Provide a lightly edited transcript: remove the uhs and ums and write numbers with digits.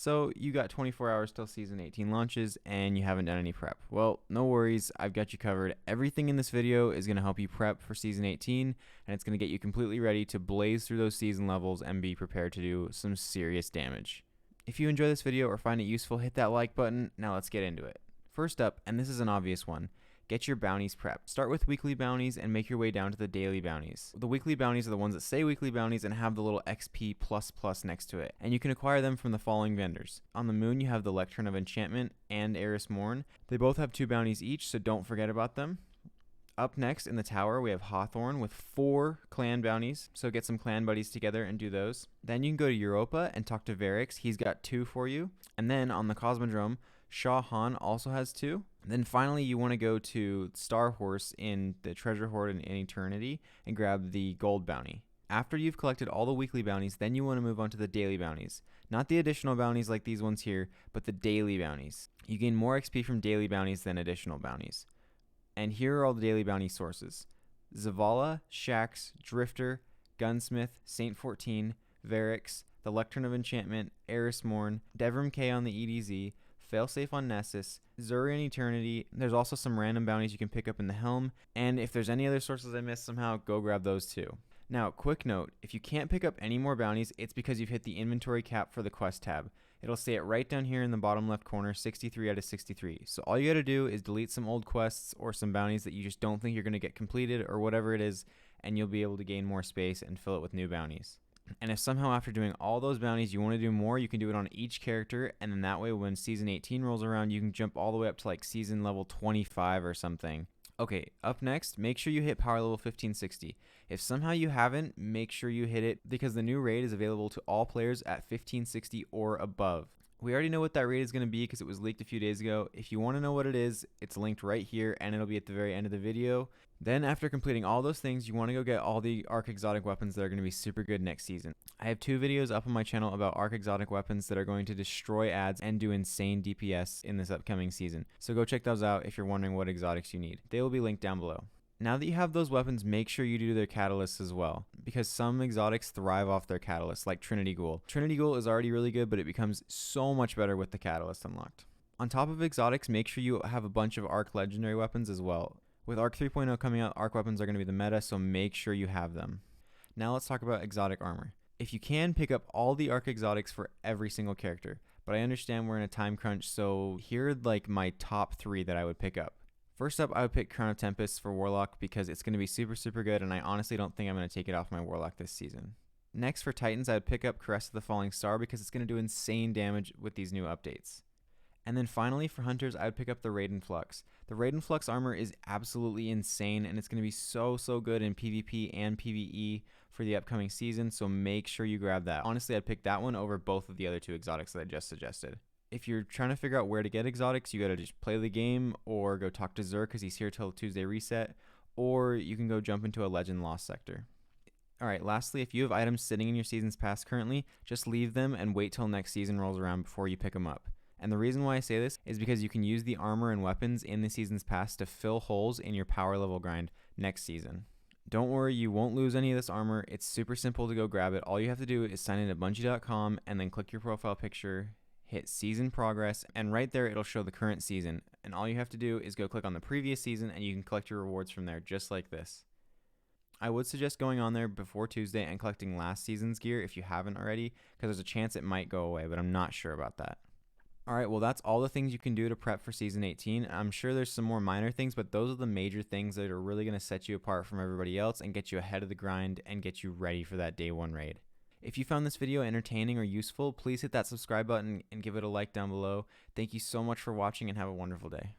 So you got 24 hours till season 18 launches and you haven't done any prep. Well, no worries, I've got you covered. Everything in this video is going to help you prep for season 18, and it's going to get you completely ready to blaze through those season levels and be prepared to do some serious damage. If you enjoy this video or find it useful, hit that like button. Now let's get into it. First up, and this is an obvious one, get your bounties prepped. Start with weekly bounties and make your way down to the daily bounties. The weekly bounties are the ones that say weekly bounties and have the little XP++ next to it, and you can acquire them from the following vendors. On the moon, you have the Lectern of Enchantment and Eris Morn. They both have 2 bounties each, so don't forget about them. Up next in the tower, we have Hawthorne with 4 clan bounties, so get some clan buddies together and do those. Then you can go to Europa and talk to Varix. He's got 2 for you. And then on the Cosmodrome, Shah Han also has 2. And then finally, you want to go to Star Horse in the Treasure Hoard in Eternity and grab the gold bounty. After you've collected all the weekly bounties, then you want to move on to the daily bounties. Not the additional bounties like these ones here, but the daily bounties. You gain more XP from daily bounties than additional bounties. And here are all the daily bounty sources: Zavala, Shax, Drifter, Gunsmith, Saint 14, Varix, the Lectern of Enchantment, Eris Morn, Devrim K on the EDZ, Failsafe on Nessus, Zuri in Eternity. There's also some random bounties you can pick up in the Helm, and if there's any other sources I missed somehow, go grab those too. Now, quick note, if you can't pick up any more bounties, it's because you've hit the inventory cap for the quest tab. It'll say it right down here in the bottom left corner, 63 out of 63. So all you gotta do is delete some old quests or some bounties that you just don't think you're gonna get completed or whatever it is, and you'll be able to gain more space and fill it with new bounties. And if somehow after doing all those bounties you want to do more, you can do it on each character, and then that way when season 18 rolls around, you can jump all the way up to like season level 25 or something. Okay, up next, make sure you hit power level 1560. If somehow you haven't, make sure you hit it because the new raid is available to all players at 1560 or above. We already know what that raid is going to be because it was leaked a few days ago. If you want to know what it is, it's linked right here and it'll be at the very end of the video. Then after completing all those things, you want to go get all the Arc Exotic weapons that are going to be super good next season. I have 2 videos up on my channel about Arc Exotic weapons that are going to destroy ads and do insane DPS in this upcoming season. So go check those out if you're wondering what exotics you need. They will be linked down below. Now that you have those weapons, make sure you do their catalysts as well, because some exotics thrive off their catalysts, like Trinity Ghoul. Trinity Ghoul is already really good, but it becomes so much better with the catalyst unlocked. On top of exotics, make sure you have a bunch of Arc Legendary weapons as well. With Arc 3.0 coming out, Arc weapons are going to be the meta, so make sure you have them. Now let's talk about exotic armor. If you can, pick up all the Arc exotics for every single character, but I understand we're in a time crunch, so here are like my top 3 that I would pick up. First up, I would pick Crown of Tempest for Warlock because it's going to be super good, and I honestly don't think I'm going to take it off my Warlock this season. Next, for Titans, I would pick up Caress of the Falling Star because it's going to do insane damage with these new updates. And then finally, for Hunters, I would pick up the Raiden Flux. The Raiden Flux armor is absolutely insane, and it's going to be so good in PvP and PvE for the upcoming season, so make sure you grab that. Honestly, I'd pick that one over both of the other 2 exotics that I just suggested. If you're trying to figure out where to get exotics, you gotta just play the game or go talk to Zur because he's here till Tuesday reset, or you can go jump into a Legend Lost sector. Alright, lastly, if you have items sitting in your season's pass currently, just leave them and wait till next season rolls around before you pick them up. And the reason why I say this is because you can use the armor and weapons in the season's pass to fill holes in your power level grind next season. Don't worry, you won't lose any of this armor. It's super simple to go grab it. All you have to do is sign in at Bungie.com and then click your profile picture, hit season progress, and right there it'll show the current season, and all you have to do is go click on the previous season and you can collect your rewards from there just like this. I would suggest going on there before Tuesday and collecting last season's gear if you haven't already, because there's a chance it might go away, but I'm not sure about that. Alright, well that's all the things you can do to prep for season 18. I'm sure there's some more minor things, but those are the major things that are really going to set you apart from everybody else and get you ahead of the grind and get you ready for that day 1 raid. If you found this video entertaining or useful, please hit that subscribe button and give it a like down below. Thank you so much for watching and have a wonderful day.